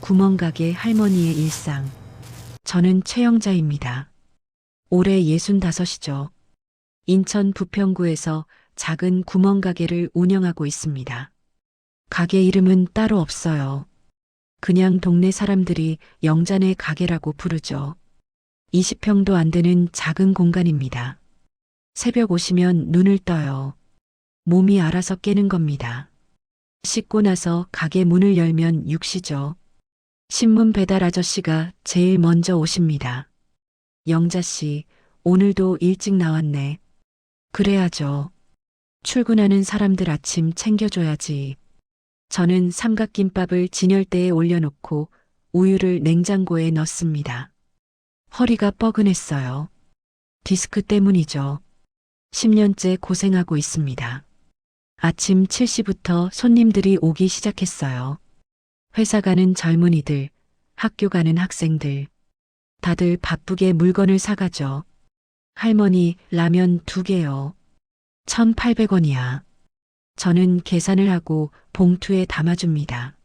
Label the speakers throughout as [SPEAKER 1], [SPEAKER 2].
[SPEAKER 1] 구멍가게 할머니의 일상. 저는 최영자입니다. 올해 65이죠. 인천 부평구에서 작은 구멍가게를 운영하고 있습니다. 가게 이름은 따로 없어요. 그냥 동네 사람들이 영자네 가게라고 부르죠. 20평도 안 되는 작은 공간입니다. 새벽 오시면 눈을 떠요. 몸이 알아서 깨는 겁니다. 씻고 나서 가게 문을 열면 육시죠. 신문 배달 아저씨가 제일 먼저 오십니다. 영자 씨, 오늘도 일찍 나왔네. 그래야죠. 출근하는 사람들 아침 챙겨줘야지. 저는 삼각김밥을 진열대에 올려놓고 우유를 냉장고에 넣습니다. 허리가 뻐근했어요. 디스크 때문이죠. 10년째 고생하고 있습니다. 아침 7시부터 손님들이 오기 시작했어요. 회사 가는 젊은이들, 학교 가는 학생들. 다들 바쁘게 물건을 사가죠. 할머니, 라면 2개요. 1,800원이야. 저는 계산을 하고 봉투에 담아줍니다.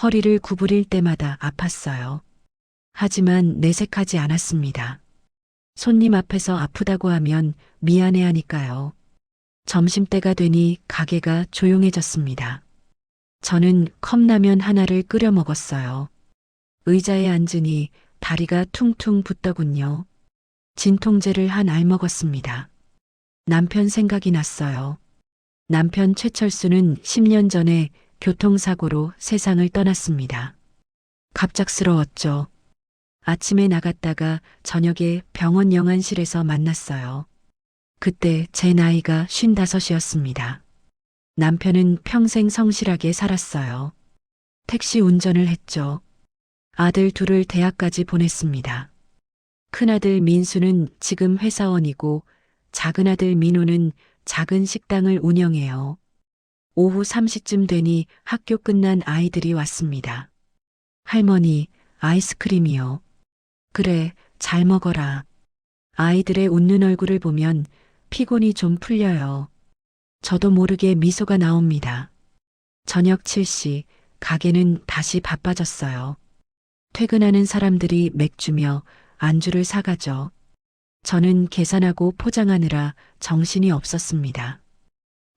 [SPEAKER 1] 허리를 구부릴 때마다 아팠어요. 하지만 내색하지 않았습니다. 손님 앞에서 아프다고 하면 미안해하니까요. 점심때가 되니 가게가 조용해졌습니다. 저는 컵라면 하나를 끓여 먹었어요. 의자에 앉으니 다리가 퉁퉁 붓더군요. 진통제를 한 알 먹었습니다. 남편 생각이 났어요. 남편 최철수는 10년 전에 교통사고로 세상을 떠났습니다. 갑작스러웠죠. 아침에 나갔다가 저녁에 병원 영안실에서 만났어요. 그때 제 나이가 55이었습니다. 남편은 평생 성실하게 살았어요. 택시 운전을 했죠. 아들 둘을 대학까지 보냈습니다. 큰아들 민수는 지금 회사원이고 작은아들 민호는 작은 식당을 운영해요. 오후 3시쯤 되니 학교 끝난 아이들이 왔습니다. 할머니, 아이스크림이요. 그래, 잘 먹어라. 아이들의 웃는 얼굴을 보면 피곤이 좀 풀려요. 저도 모르게 미소가 나옵니다. 저녁 7시, 가게는 다시 바빠졌어요. 퇴근하는 사람들이 맥주며 안주를 사가죠. 저는 계산하고 포장하느라 정신이 없었습니다.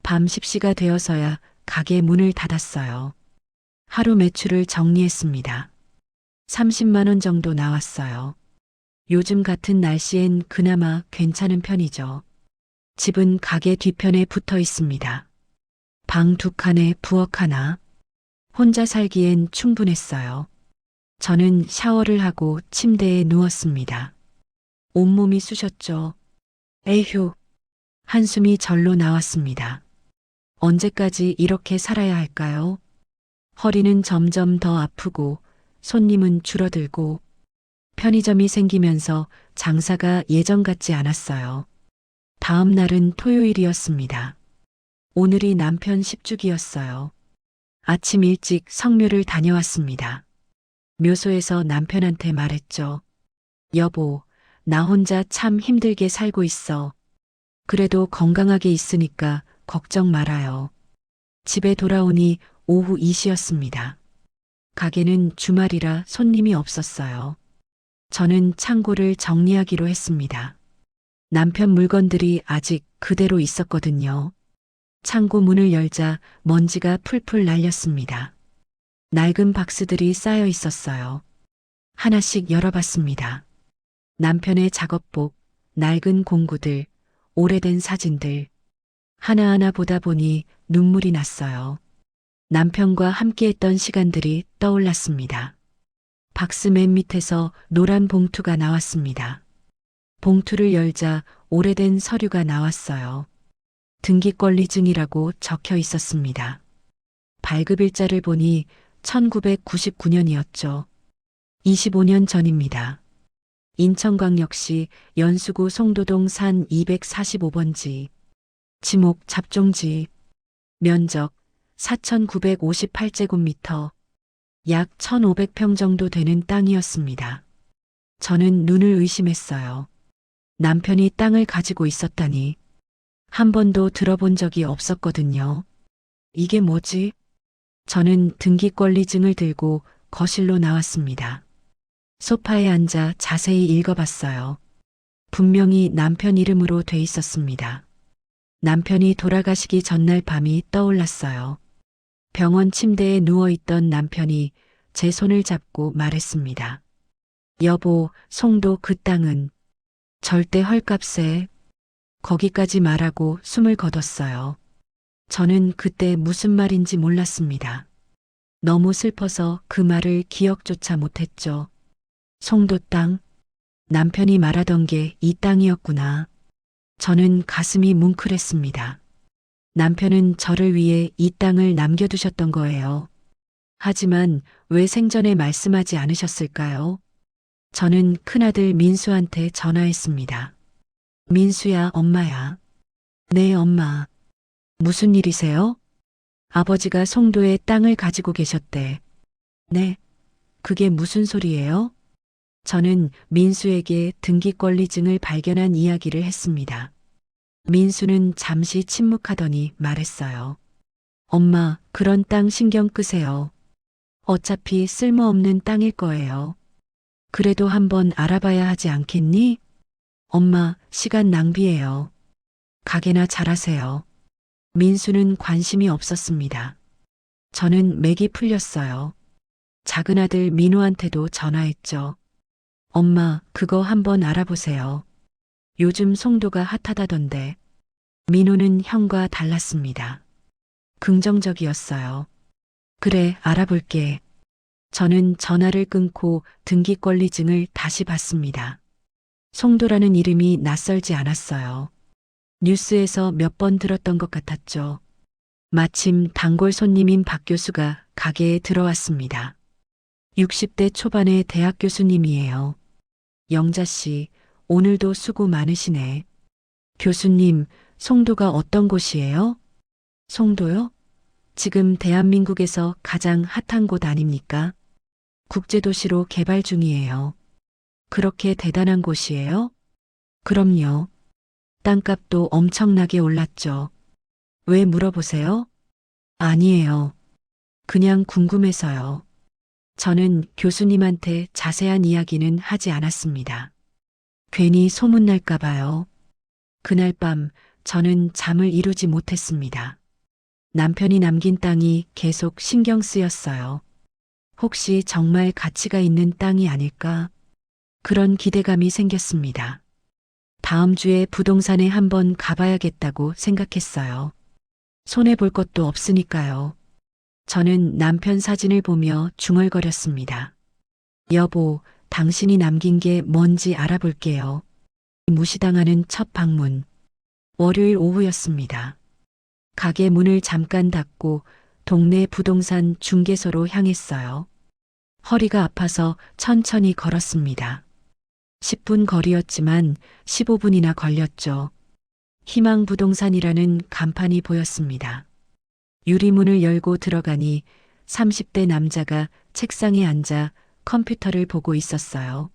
[SPEAKER 1] 밤 10시가 되어서야 가게 문을 닫았어요. 하루 매출을 정리했습니다. 30만 원 정도 나왔어요. 요즘 같은 날씨엔 그나마 괜찮은 편이죠. 집은 가게 뒤편에 붙어 있습니다. 방 2칸에 부엌 하나. 혼자 살기엔 충분했어요. 저는 샤워를 하고 침대에 누웠습니다. 온몸이 쑤셨죠. 에휴. 한숨이 절로 나왔습니다. 언제까지 이렇게 살아야 할까요? 허리는 점점 더 아프고 손님은 줄어들고 편의점이 생기면서 장사가 예전 같지 않았어요. 다음 날은 토요일이었습니다. 오늘이 남편 10주기였어요. 아침 일찍 성묘를 다녀왔습니다. 묘소에서 남편한테 말했죠. 여보, 나 혼자 참 힘들게 살고 있어. 그래도 건강하게 있으니까 걱정 말아요. 집에 돌아오니 오후 2시였습니다. 가게는 주말이라 손님이 없었어요. 저는 창고를 정리하기로 했습니다. 남편 물건들이 아직 그대로 있었거든요. 창고 문을 열자 먼지가 풀풀 날렸습니다. 낡은 박스들이 쌓여 있었어요. 하나씩 열어봤습니다. 남편의 작업복, 낡은 공구들, 오래된 사진들. 하나하나 보다 보니 눈물이 났어요. 남편과 함께했던 시간들이 떠올랐습니다. 박스 맨 밑에서 노란 봉투가 나왔습니다. 봉투를 열자 오래된 서류가 나왔어요. 등기권리증이라고 적혀 있었습니다. 발급일자를 보니 1999년이었죠. 25년 전입니다. 인천광역시 연수구 송도동 산 245번지. 지목 잡종지. 면적 4,958제곱미터. 약 1,500평 정도 되는 땅이었습니다. 저는 눈을 의심했어요. 남편이 땅을 가지고 있었다니. 한 번도 들어본 적이 없었거든요. 이게 뭐지? 저는 등기권리증을 들고 거실로 나왔습니다. 소파에 앉아 자세히 읽어봤어요. 분명히 남편 이름으로 돼 있었습니다. 남편이 돌아가시기 전날 밤이 떠올랐어요. 병원 침대에 누워있던 남편이 제 손을 잡고 말했습니다. 여보, 송도 그 땅은 절대 헐값에 거기까지 말하고 숨을 거뒀어요. 저는 그때 무슨 말인지 몰랐습니다. 너무 슬퍼서 그 말을 기억조차 못했죠. 송도 땅? 남편이 말하던 게 이 땅이었구나. 저는 가슴이 뭉클했습니다. 남편은 저를 위해 이 땅을 남겨두셨던 거예요. 하지만 왜 생전에 말씀하지 않으셨을까요? 저는 큰아들 민수한테 전화했습니다. 민수야, 엄마야. 네, 엄마. 무슨 일이세요? 아버지가 송도에 땅을 가지고 계셨대. 네. 그게 무슨 소리예요? 저는 민수에게 등기권리증을 발견한 이야기를 했습니다. 민수는 잠시 침묵하더니 말했어요. 엄마, 그런 땅 신경 끄세요. 어차피 쓸모없는 땅일 거예요. 그래도 한번 알아봐야 하지 않겠니? 엄마, 시간 낭비예요. 가게나 잘하세요. 민수는 관심이 없었습니다. 저는 맥이 풀렸어요. 작은 아들 민호한테도 전화했죠. 엄마, 그거 한번 알아보세요. 요즘 송도가 핫하다던데. 민호는 형과 달랐습니다. 긍정적이었어요. 그래, 알아볼게. 저는 전화를 끊고 등기권리증을 다시 봤습니다. 송도라는 이름이 낯설지 않았어요. 뉴스에서 몇 번 들었던 것 같았죠. 마침 단골 손님인 박 교수가 가게에 들어왔습니다. 60대 초반의 대학 교수님이에요. 영자 씨, 오늘도 수고 많으시네. 교수님, 송도가 어떤 곳이에요? 송도요? 지금 대한민국에서 가장 핫한 곳 아닙니까? 국제도시로 개발 중이에요. 그렇게 대단한 곳이에요? 그럼요. 땅값도 엄청나게 올랐죠. 왜 물어보세요? 아니에요. 그냥 궁금해서요. 저는 교수님한테 자세한 이야기는 하지 않았습니다. 괜히 소문날까 봐요. 그날 밤 저는 잠을 이루지 못했습니다. 남편이 남긴 땅이 계속 신경 쓰였어요. 혹시 정말 가치가 있는 땅이 아닐까? 그런 기대감이 생겼습니다. 다음 주에 부동산에 한번 가봐야겠다고 생각했어요. 손해볼 것도 없으니까요. 저는 남편 사진을 보며 중얼거렸습니다. 여보, 당신이 남긴 게 뭔지 알아볼게요. 무시당하는 첫 방문. 월요일 오후였습니다. 가게 문을 잠깐 닫고 동네 부동산 중개소로 향했어요. 허리가 아파서 천천히 걸었습니다. 10분 거리였지만 15분이나 걸렸죠. 희망부동산이라는 간판이 보였습니다. 유리문을 열고 들어가니 30대 남자가 책상에 앉아 컴퓨터를 보고 있었어요.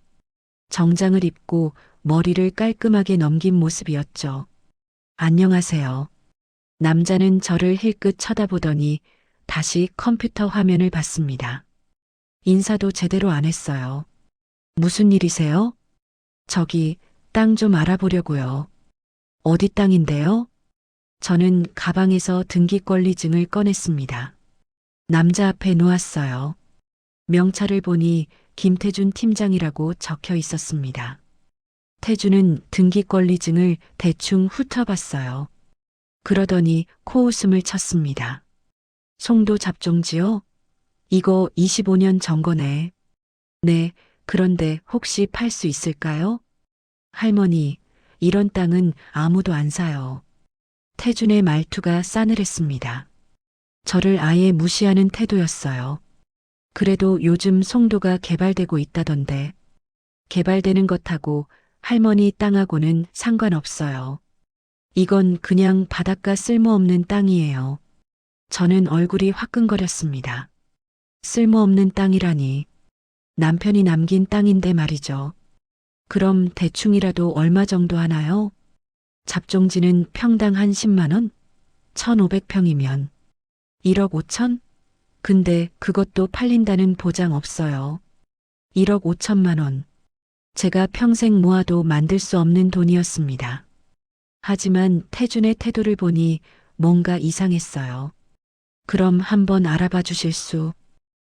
[SPEAKER 1] 정장을 입고 머리를 깔끔하게 넘긴 모습이었죠. 안녕하세요. 남자는 저를 힐끗 쳐다보더니 다시 컴퓨터 화면을 봤습니다. 인사도 제대로 안 했어요. 무슨 일이세요? 저기 땅 좀 알아보려고요. 어디 땅인데요? 저는 가방에서 등기권리증을 꺼냈습니다. 남자 앞에 놓았어요. 명찰을 보니 김태준 팀장이라고 적혀 있었습니다. 태준은 등기권리증을 대충 훑어봤어요. 그러더니 코웃음을 쳤습니다. 송도 잡종지요? 이거 25년 전 거네. 네, 그런데 혹시 팔 수 있을까요? 할머니, 이런 땅은 아무도 안 사요. 태준의 말투가 싸늘했습니다. 저를 아예 무시하는 태도였어요. 그래도 요즘 송도가 개발되고 있다던데. 개발되는 것하고 할머니 땅하고는 상관없어요. 이건 그냥 바닷가 쓸모없는 땅이에요. 저는 얼굴이 화끈거렸습니다. 쓸모없는 땅이라니. 남편이 남긴 땅인데 말이죠. 그럼 대충이라도 얼마 정도 하나요? 잡종지는 평당 한 10만 원? 1,500평이면 1억 5천? 근데 그것도 팔린다는 보장 없어요. 1억 5천만 원. 제가 평생 모아도 만들 수 없는 돈이었습니다. 하지만 태준의 태도를 보니 뭔가 이상했어요. 그럼 한번 알아봐 주실 수?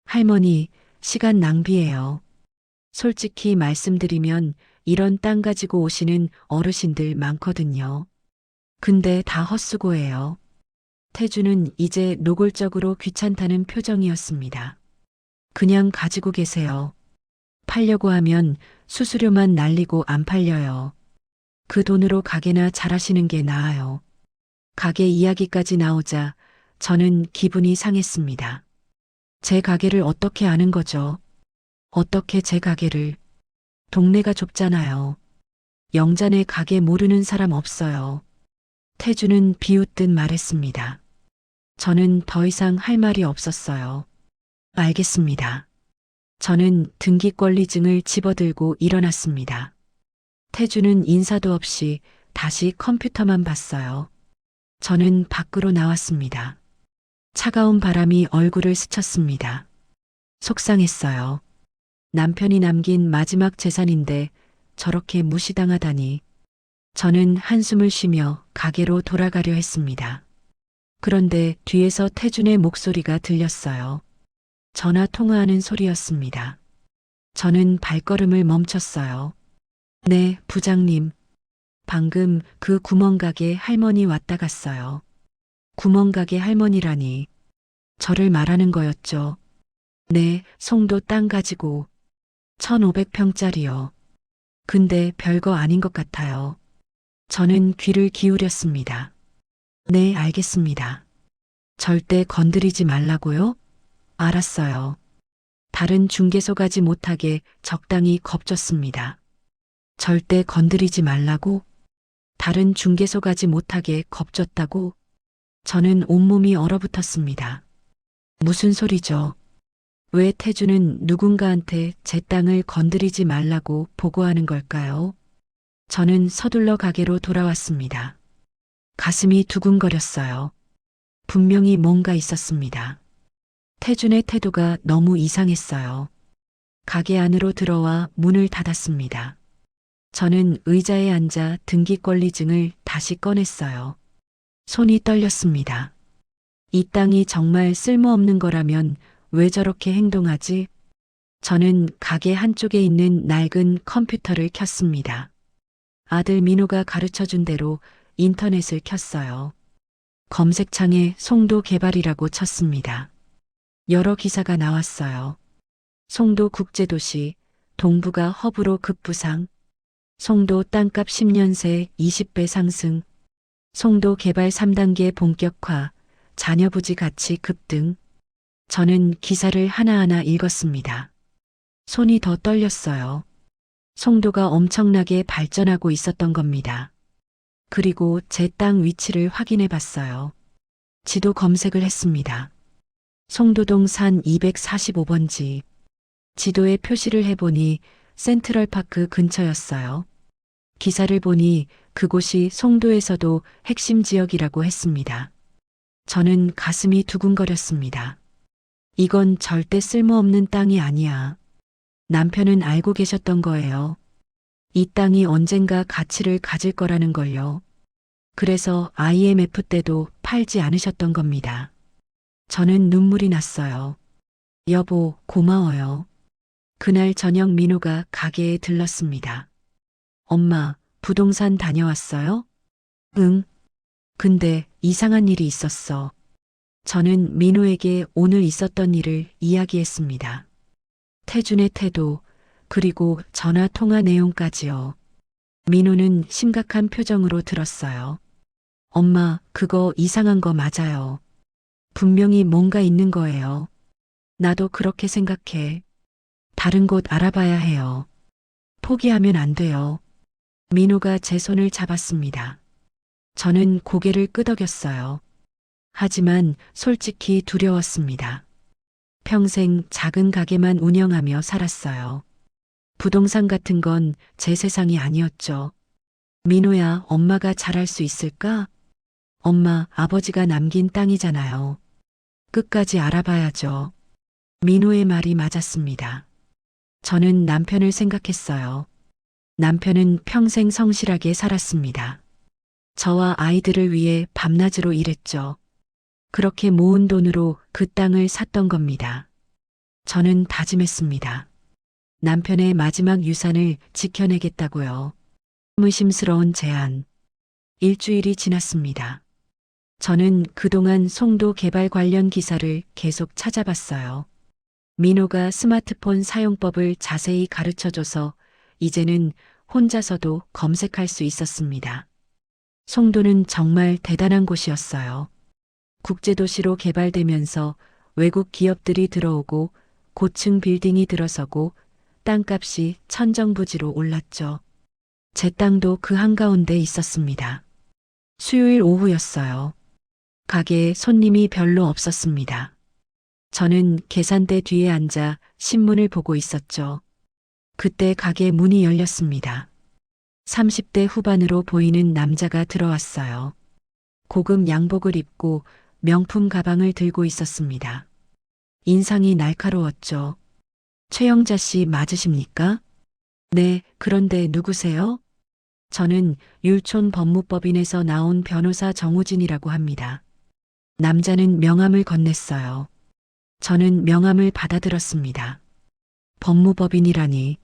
[SPEAKER 1] 할머니, 시간 낭비예요. 솔직히 말씀드리면 이런 땅 가지고 오시는 어르신들 많거든요. 근데 다 헛수고예요. 태주는 이제 노골적으로 귀찮다는 표정이었습니다. 그냥 가지고 계세요. 팔려고 하면 수수료만 날리고 안 팔려요. 그 돈으로 가게나 잘하시는 게 나아요. 가게 이야기까지 나오자 저는 기분이 상했습니다. 제 가게를 어떻게 아는 거죠? 어떻게 제 가게를? 동네가 좁잖아요. 영자네 가게 모르는 사람 없어요. 태주는 비웃듯 말했습니다. 저는 더 이상 할 말이 없었어요. 알겠습니다. 저는 등기권리증을 집어들고 일어났습니다. 태주는 인사도 없이 다시 컴퓨터만 봤어요. 저는 밖으로 나왔습니다. 차가운 바람이 얼굴을 스쳤습니다. 속상했어요. 남편이 남긴 마지막 재산인데 저렇게 무시당하다니. 저는 한숨을 쉬며 가게로 돌아가려 했습니다. 그런데 뒤에서 태준의 목소리가 들렸어요. 전화 통화하는 소리였습니다. 저는 발걸음을 멈췄어요. 네, 부장님. 방금 그 구멍가게 할머니 왔다 갔어요. 구멍가게 할머니라니. 저를 말하는 거였죠. 네, 송도 땅 가지고 1,500평짜리요. 근데 별거 아닌 것 같아요. 저는 귀를 기울였습니다. 네, 알겠습니다. 절대 건드리지 말라고요? 알았어요. 다른 중개소 가지 못하게 적당히 겁줬습니다. 절대 건드리지 말라고? 다른 중개소 가지 못하게 겁줬다고? 저는 온몸이 얼어붙었습니다. 무슨 소리죠? 왜 태주는 누군가한테 제 땅을 건드리지 말라고 보고하는 걸까요? 저는 서둘러 가게로 돌아왔습니다. 가슴이 두근거렸어요. 분명히 뭔가 있었습니다. 태준의 태도가 너무 이상했어요. 가게 안으로 들어와 문을 닫았습니다. 저는 의자에 앉아 등기권리증을 다시 꺼냈어요. 손이 떨렸습니다. 이 땅이 정말 쓸모없는 거라면 왜 저렇게 행동하지? 저는 가게 한쪽에 있는 낡은 컴퓨터를 켰습니다. 아들 민호가 가르쳐준 대로 인터넷을 켰어요. 검색창에 송도 개발이라고 쳤습니다. 여러 기사가 나왔어요. 송도 국제도시, 동부가 허브로 급부상, 송도 땅값 10년 새 20배 상승, 송도 개발 3단계 본격화, 자녀 부지 가치 급등. 저는 기사를 하나하나 읽었습니다. 손이 더 떨렸어요. 송도가 엄청나게 발전하고 있었던 겁니다. 그리고 제 땅 위치를 확인해 봤어요. 지도 검색을 했습니다. 송도동 산 245번지. 지도에 표시를 해보니 센트럴파크 근처였어요. 기사를 보니 그곳이 송도에서도 핵심 지역이라고 했습니다. 저는 가슴이 두근거렸습니다. 이건 절대 쓸모없는 땅이 아니야. 남편은 알고 계셨던 거예요. 이 땅이 언젠가 가치를 가질 거라는 걸요. 그래서 IMF 때도 팔지 않으셨던 겁니다. 저는 눈물이 났어요. 여보, 고마워요. 그날 저녁 민호가 가게에 들렀습니다. 엄마, 부동산 다녀왔어요? 응. 근데 이상한 일이 있었어. 저는 민호에게 오늘 있었던 일을 이야기했습니다. 태준의 태도, 그리고 전화 통화 내용까지요. 민호는 심각한 표정으로 들었어요. 엄마, 그거 이상한 거 맞아요. 분명히 뭔가 있는 거예요. 나도 그렇게 생각해. 다른 곳 알아봐야 해요. 포기하면 안 돼요. 민호가 제 손을 잡았습니다. 저는 고개를 끄덕였어요. 하지만 솔직히 두려웠습니다. 평생 작은 가게만 운영하며 살았어요. 부동산 같은 건 제 세상이 아니었죠. 민호야, 엄마가 잘할 수 있을까? 엄마, 아버지가 남긴 땅이잖아요. 끝까지 알아봐야죠. 민호의 말이 맞았습니다. 저는 남편을 생각했어요. 남편은 평생 성실하게 살았습니다. 저와 아이들을 위해 밤낮으로 일했죠. 그렇게 모은 돈으로 그 땅을 샀던 겁니다. 저는 다짐했습니다. 남편의 마지막 유산을 지켜내겠다고요. 의심스러운 제안. 일주일이 지났습니다. 저는 그동안 송도 개발 관련 기사를 계속 찾아봤어요. 민호가 스마트폰 사용법을 자세히 가르쳐줘서 이제는 혼자서도 검색할 수 있었습니다. 송도는 정말 대단한 곳이었어요. 국제도시로 개발되면서 외국 기업들이 들어오고 고층 빌딩이 들어서고 땅값이 천정부지로 올랐죠. 제 땅도 그 한가운데 있었습니다. 수요일 오후였어요. 가게에 손님이 별로 없었습니다. 저는 계산대 뒤에 앉아 신문을 보고 있었죠. 그때 가게 문이 열렸습니다. 30대 후반으로 보이는 남자가 들어왔어요. 고급 양복을 입고 명품 가방을 들고 있었습니다. 인상이 날카로웠죠. 최영자 씨 맞으십니까? 네, 그런데 누구세요? 저는 율촌 법무법인에서 나온 변호사 정우진이라고 합니다. 남자는 명함을 건넸어요. 저는 명함을 받아들었습니다. 법무법인이라니.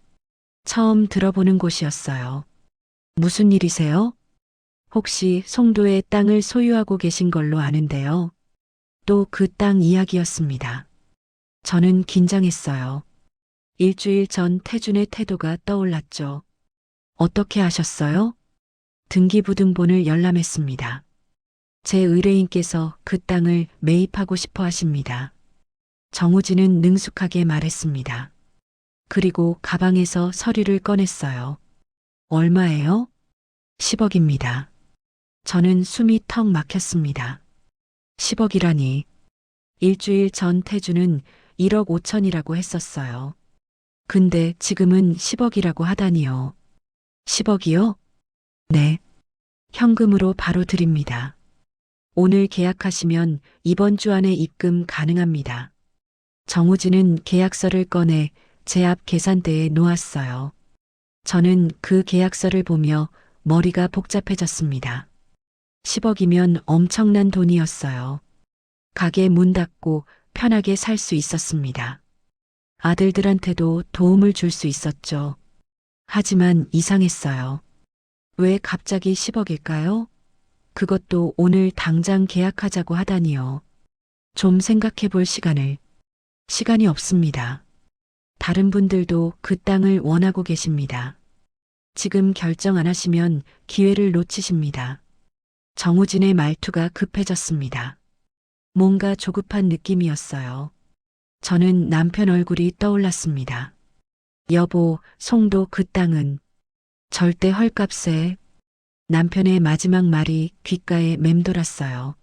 [SPEAKER 1] 처음 들어보는 곳이었어요. 무슨 일이세요? 혹시 송도에 땅을 소유하고 계신 걸로 아는데요. 또 그 땅 이야기였습니다. 저는 긴장했어요. 일주일 전 태준의 태도가 떠올랐죠. 어떻게 하셨어요? 등기부등본을 열람했습니다. 제 의뢰인께서 그 땅을 매입하고 싶어 하십니다. 정우진은 능숙하게 말했습니다. 그리고 가방에서 서류를 꺼냈어요. 얼마예요? 10억입니다. 저는 숨이 턱 막혔습니다. 10억이라니. 일주일 전 태주는 1억 5천이라고 했었어요. 근데 지금은 10억이라고 하다니요. 10억이요? 네. 현금으로 바로 드립니다. 오늘 계약하시면 이번 주 안에 입금 가능합니다. 정우진은 계약서를 꺼내 제 앞 계산대에 놓았어요. 저는 그 계약서를 보며 머리가 복잡해졌습니다. 10억이면 엄청난 돈이었어요. 가게 문 닫고 편하게 살 수 있었습니다. 아들들한테도 도움을 줄 수 있었죠. 하지만 이상했어요. 왜 갑자기 10억일까요? 그것도 오늘 당장 계약하자고 하다니요. 좀 생각해 볼 시간이 없습니다. 다른 분들도 그 땅을 원하고 계십니다. 지금 결정 안 하시면 기회를 놓치십니다. 정우진의 말투가 급해졌습니다. 뭔가 조급한 느낌이었어요. 저는 남편 얼굴이 떠올랐습니다. 여보, 송도 그 땅은 절대 헐값에. 남편의 마지막 말이 귓가에 맴돌았어요.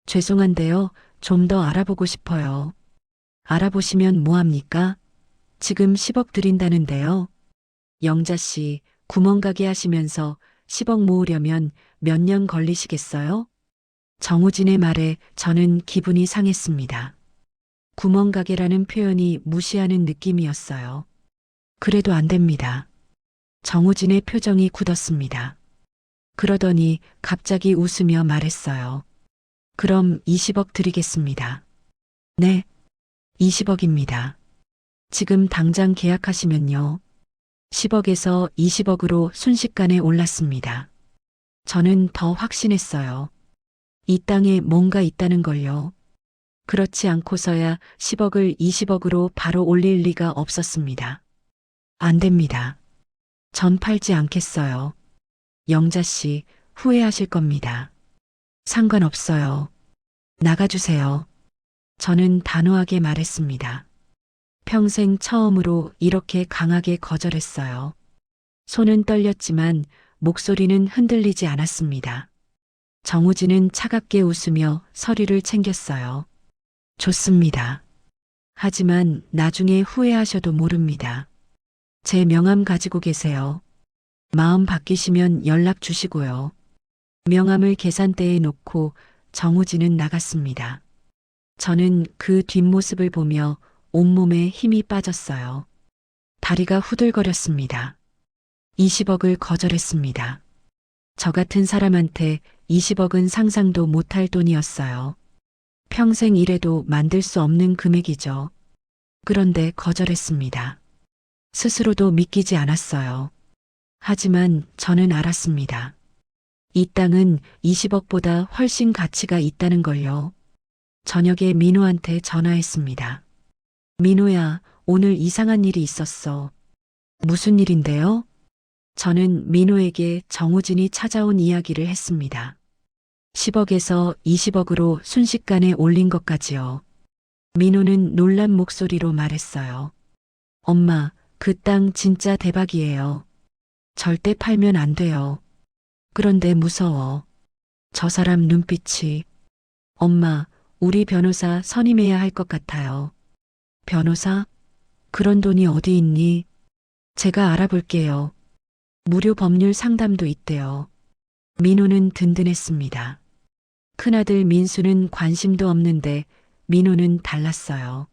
[SPEAKER 1] 죄송한데요, 좀 더 알아보고 싶어요. 알아보시면 뭐합니까? 지금 10억 드린다는데요. 영자 씨, 구멍가게 하시면서 10억 모으려면 몇 년 걸리시겠어요? 정우진의 말에 저는 기분이 상했습니다. 구멍가게라는 표현이 무시하는 느낌이었어요. 그래도 안 됩니다. 정우진의 표정이 굳었습니다. 그러더니 갑자기 웃으며 말했어요. 그럼 20억 드리겠습니다. 네, 20억입니다. 지금 당장 계약하시면요. 10억에서 20억으로 순식간에 올랐습니다. 저는 더 확신했어요. 이 땅에 뭔가 있다는 걸요. 그렇지 않고서야 10억을 20억으로 바로 올릴 리가 없었습니다. 안 됩니다. 전 팔지 않겠어요. 영자 씨, 후회하실 겁니다. 상관없어요. 나가주세요. 저는 단호하게 말했습니다. 평생 처음으로 이렇게 강하게 거절했어요. 손은 떨렸지만 목소리는 흔들리지 않았습니다. 정우진은 차갑게 웃으며 서류를 챙겼어요. 좋습니다. 하지만 나중에 후회하셔도 모릅니다. 제 명함 가지고 계세요. 마음 바뀌시면 연락 주시고요. 명함을 계산대에 놓고 정우진은 나갔습니다. 저는 그 뒷모습을 보며 온몸에 힘이 빠졌어요. 다리가 후들거렸습니다. 20억을 거절했습니다. 저 같은 사람한테 20억은 상상도 못할 돈이었어요. 평생 일해도 만들 수 없는 금액이죠. 그런데 거절했습니다. 스스로도 믿기지 않았어요. 하지만 저는 알았습니다. 이 땅은 20억보다 훨씬 가치가 있다는 걸요. 저녁에 민호한테 전화했습니다. 민호야, 오늘 이상한 일이 있었어. 무슨 일인데요? 저는 민호에게 정우진이 찾아온 이야기를 했습니다. 10억에서 20억으로 순식간에 올린 것까지요. 민호는 놀란 목소리로 말했어요. 엄마, 그 땅 진짜 대박이에요. 절대 팔면 안 돼요. 그런데 무서워. 저 사람 눈빛이. 엄마, 우리 변호사 선임해야 할 것 같아요. 변호사? 그런 돈이 어디 있니? 제가 알아볼게요. 무료 법률 상담도 있대요. 민호는 든든했습니다. 큰아들 민수는 관심도 없는데 민호는 달랐어요.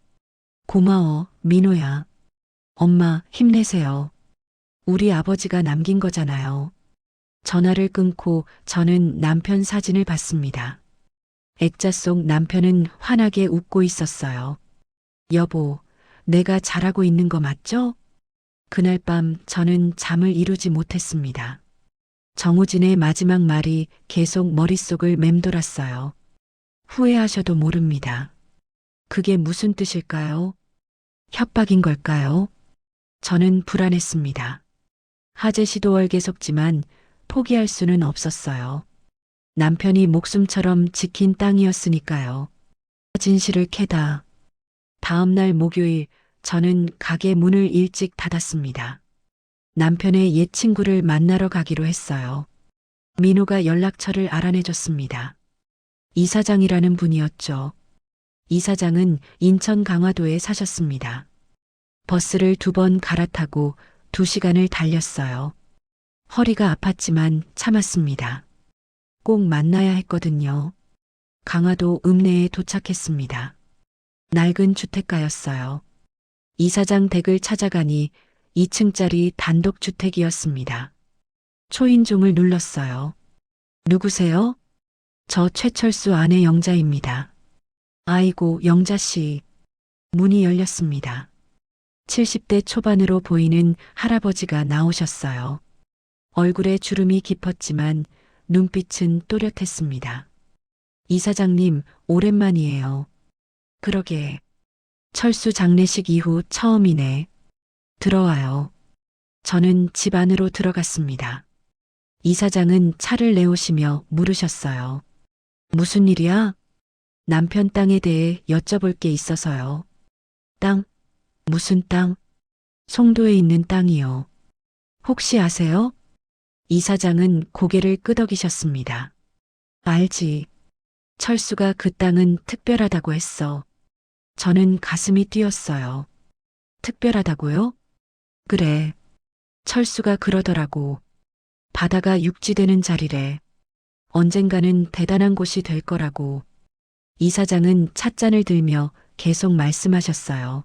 [SPEAKER 1] 고마워, 민호야. 엄마, 힘내세요. 우리 아버지가 남긴 거잖아요. 전화를 끊고 저는 남편 사진을 봤습니다. 액자 속 남편은 환하게 웃고 있었어요. 여보, 내가 잘하고 있는 거 맞죠? 그날 밤 저는 잠을 이루지 못했습니다. 정우진의 마지막 말이 계속 머릿속을 맴돌았어요. 후회하셔도 모릅니다. 그게 무슨 뜻일까요? 협박인 걸까요? 저는 불안했습니다. 하재 시도 월계속지만 포기할 수는 없었어요. 남편이 목숨처럼 지킨 땅이었으니까요. 진실을 캐다. 다음 날 목요일 저는 가게 문을 일찍 닫았습니다. 남편의 옛 친구를 만나러 가기로 했어요. 민호가 연락처를 알아내줬습니다. 이사장이라는 분이었죠. 이사장은 인천 강화도에 사셨습니다. 버스를 2번 갈아타고 2시간을 달렸어요. 허리가 아팠지만 참았습니다. 꼭 만나야 했거든요. 강화도 읍내에 도착했습니다. 낡은 주택가였어요. 이사장 댁을 찾아가니 2층짜리 단독주택이었습니다. 초인종을 눌렀어요. 누구세요? 저 최철수 아내 영자입니다. 아이고, 영자씨. 문이 열렸습니다. 70대 초반으로 보이는 할아버지가 나오셨어요. 얼굴에 주름이 깊었지만 눈빛은 또렷했습니다. 이사장님, 오랜만이에요. 그러게. 철수 장례식 이후 처음이네. 들어와요. 저는 집 안으로 들어갔습니다. 이사장은 차를 내오시며 물으셨어요. 무슨 일이야? 남편 땅에 대해 여쭤볼 게 있어서요. 땅? 무슨 땅? 송도에 있는 땅이요. 혹시 아세요? 이사장은 고개를 끄덕이셨습니다. 알지. 철수가 그 땅은 특별하다고 했어. 저는 가슴이 뛰었어요. 특별하다고요? 그래. 철수가 그러더라고. 바다가 육지되는 자리래. 언젠가는 대단한 곳이 될 거라고. 이사장은 찻잔을 들며 계속 말씀하셨어요.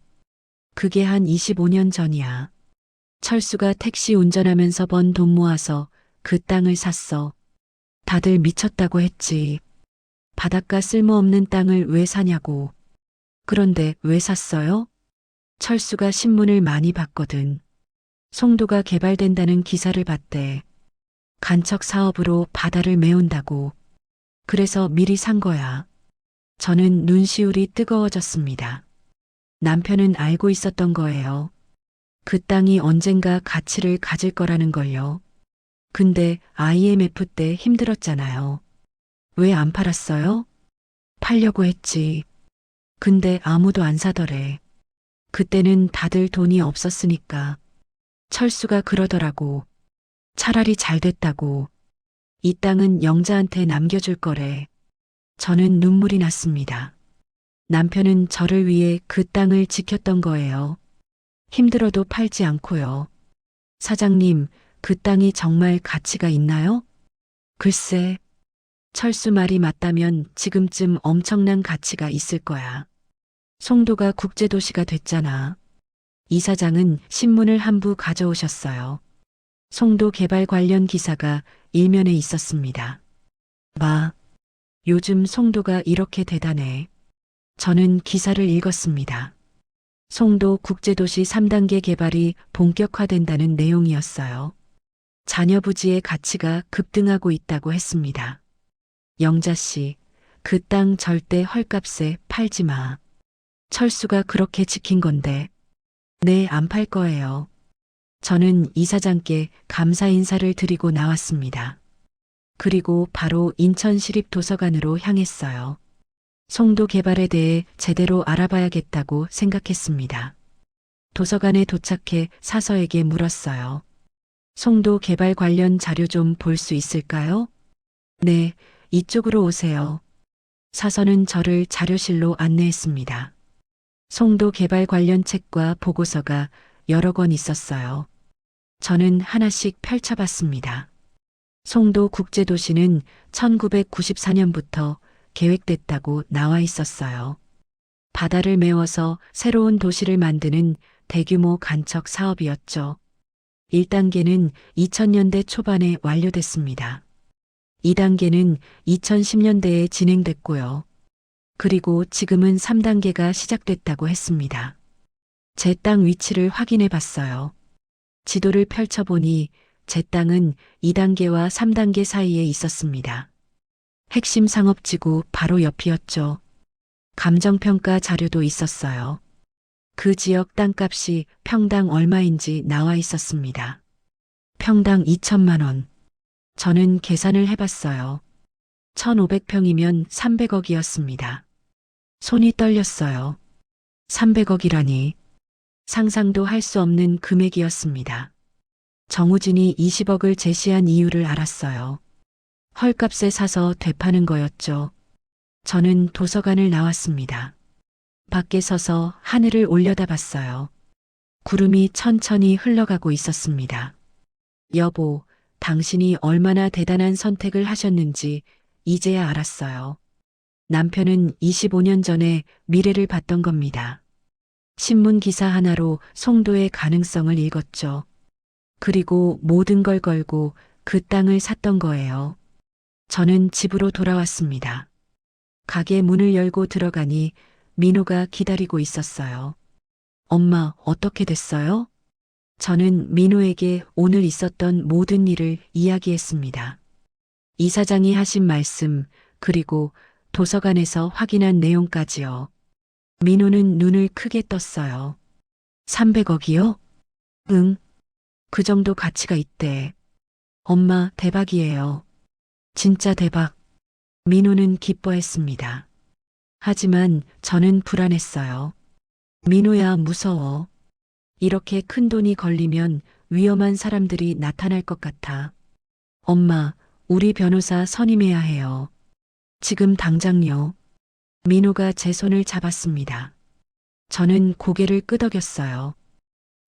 [SPEAKER 1] 그게 한 25년 전이야. 철수가 택시 운전하면서 번 돈 모아서 그 땅을 샀어. 다들 미쳤다고 했지. 바닷가 쓸모없는 땅을 왜 사냐고. 그런데 왜 샀어요? 철수가 신문을 많이 봤거든. 송도가 개발된다는 기사를 봤대. 간척 사업으로 바다를 메운다고. 그래서 미리 산 거야. 저는 눈시울이 뜨거워졌습니다. 남편은 알고 있었던 거예요. 그 땅이 언젠가 가치를 가질 거라는 걸요. 근데 IMF 때 힘들었잖아요. 왜 안 팔았어요? 팔려고 했지. 근데 아무도 안 사더래. 그때는 다들 돈이 없었으니까. 철수가 그러더라고. 차라리 잘 됐다고. 이 땅은 영자한테 남겨줄 거래. 저는 눈물이 났습니다. 남편은 저를 위해 그 땅을 지켰던 거예요. 힘들어도 팔지 않고요. 사장님, 그 땅이 정말 가치가 있나요? 글쎄, 철수 말이 맞다면 지금쯤 엄청난 가치가 있을 거야. 송도가 국제도시가 됐잖아. 이사장은 신문을 한 부 가져오셨어요. 송도 개발 관련 기사가 일면에 있었습니다. 마, 요즘 송도가 이렇게 대단해. 저는 기사를 읽었습니다. 송도 국제도시 3단계 개발이 본격화된다는 내용이었어요. 자녀 부지의 가치가 급등하고 있다고 했습니다. 영자 씨, 그 땅 절대 헐값에 팔지 마. 철수가 그렇게 지킨 건데. 네, 안 팔 거예요. 저는 이사장께 감사 인사를 드리고 나왔습니다. 그리고 바로 인천시립도서관으로 향했어요. 송도 개발에 대해 제대로 알아봐야겠다고 생각했습니다. 도서관에 도착해 사서에게 물었어요. 송도 개발 관련 자료 좀 볼 수 있을까요? 네, 이쪽으로 오세요. 사서는 저를 자료실로 안내했습니다. 송도 개발 관련 책과 보고서가 여러 권 있었어요. 저는 하나씩 펼쳐봤습니다. 송도 국제도시는 1994년부터 계획됐다고 나와 있었어요. 바다를 메워서 새로운 도시를 만드는 대규모 간척 사업이었죠. 1단계는 2000년대 초반에 완료됐습니다. 2단계는 2010년대에 진행됐고요. 그리고 지금은 3단계가 시작됐다고 했습니다. 제 땅 위치를 확인해 봤어요. 지도를 펼쳐보니 제 땅은 2단계와 3단계 사이에 있었습니다. 핵심 상업지구 바로 옆이었죠. 감정평가 자료도 있었어요. 그 지역 땅값이 평당 얼마인지 나와 있었습니다. 평당 2천만 원. 저는 계산을 해봤어요. 1500평이면 300억이었습니다. 손이 떨렸어요. 300억이라니. 상상도 할 수 없는 금액이었습니다. 정우진이 20억을 제시한 이유를 알았어요. 헐값에 사서 되파는 거였죠. 저는 도서관을 나왔습니다. 밖에 서서 하늘을 올려다봤어요. 구름이 천천히 흘러가고 있었습니다. 여보, 당신이 얼마나 대단한 선택을 하셨는지 이제야 알았어요. 남편은 25년 전에 미래를 봤던 겁니다. 신문 기사 하나로 송도의 가능성을 읽었죠. 그리고 모든 걸 걸고 그 땅을 샀던 거예요. 저는 집으로 돌아왔습니다. 가게 문을 열고 들어가니 민호가 기다리고 있었어요. 엄마, 어떻게 됐어요? 저는 민호에게 오늘 있었던 모든 일을 이야기했습니다. 이사장이 하신 말씀, 그리고 도서관에서 확인한 내용까지요. 민호는 눈을 크게 떴어요. 300억이요? 응, 그 정도 가치가 있대. 엄마, 대박이에요. 진짜 대박. 민호는 기뻐했습니다. 하지만 저는 불안했어요. 민호야, 무서워. 이렇게 큰 돈이 걸리면 위험한 사람들이 나타날 것 같아. 엄마, 우리 변호사 선임해야 해요. 지금 당장요. 민호가 제 손을 잡았습니다. 저는 고개를 끄덕였어요.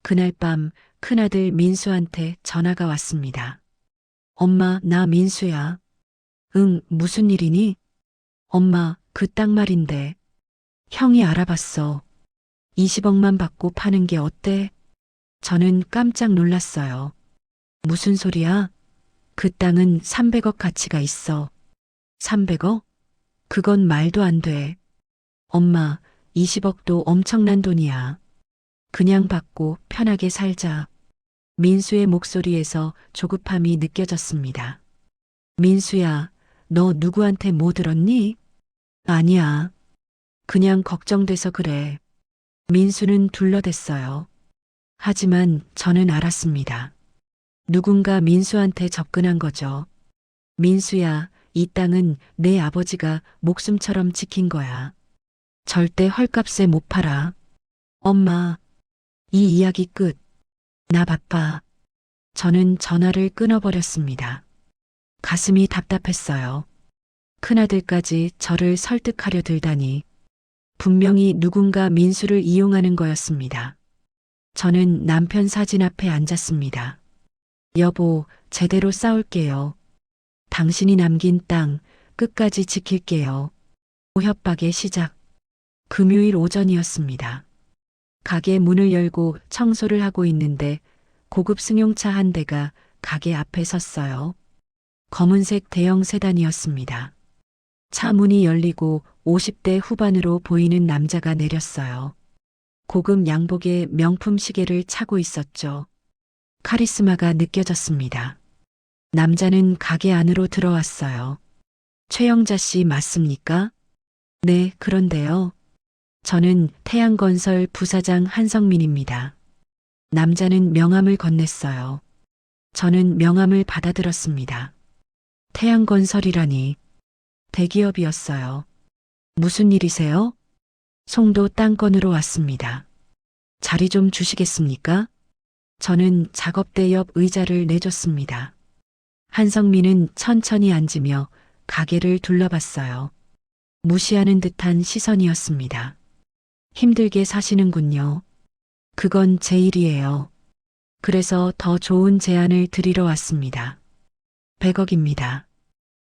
[SPEAKER 1] 그날 밤 큰아들 민수한테 전화가 왔습니다. 엄마, 나 민수야. 응, 무슨 일이니? 엄마, 그 땅 말인데. 형이 알아봤어. 20억만 받고 파는 게 어때? 저는 깜짝 놀랐어요. 무슨 소리야? 그 땅은 300억 가치가 있어. 300억? 그건 말도 안 돼. 엄마, 20억도 엄청난 돈이야. 그냥 받고 편하게 살자. 민수의 목소리에서 조급함이 느껴졌습니다. 민수야, 너 누구한테 뭐 들었니? 아니야. 그냥 걱정돼서 그래. 민수는 둘러댔어요. 하지만 저는 알았습니다. 누군가 민수한테 접근한 거죠. 민수야, 이 땅은 내 아버지가 목숨처럼 지킨 거야. 절대 헐값에 못 팔아. 엄마, 이 이야기 끝. 나 바빠. 저는 전화를 끊어버렸습니다. 가슴이 답답했어요. 큰아들까지 저를 설득하려 들다니. 분명히 누군가 민수를 이용하는 거였습니다. 저는 남편 사진 앞에 앉았습니다. 여보, 제대로 싸울게요. 당신이 남긴 땅 끝까지 지킬게요. 협박의 시작. 금요일 오전이었습니다. 가게 문을 열고 청소를 하고 있는데 고급 승용차 한 대가 가게 앞에 섰어요. 검은색 대형 세단이었습니다. 차 문이 열리고 50대 후반으로 보이는 남자가 내렸어요. 고급 양복에 명품 시계를 차고 있었죠. 카리스마가 느껴졌습니다. 남자는 가게 안으로 들어왔어요. 최영자 씨 맞습니까? 네, 그런데요. 저는 태양건설 부사장 한성민입니다. 남자는 명함을 건넸어요. 저는 명함을 받아들었습니다. 태양건설이라니. 대기업이었어요. 무슨 일이세요? 송도 땅건으로 왔습니다. 자리 좀 주시겠습니까? 저는 작업대 옆 의자를 내줬습니다. 한성민은 천천히 앉으며 가게를 둘러봤어요. 무시하는 듯한 시선이었습니다. 힘들게 사시는군요. 그건 제 일이에요. 그래서 더 좋은 제안을 드리러 왔습니다. 100억입니다.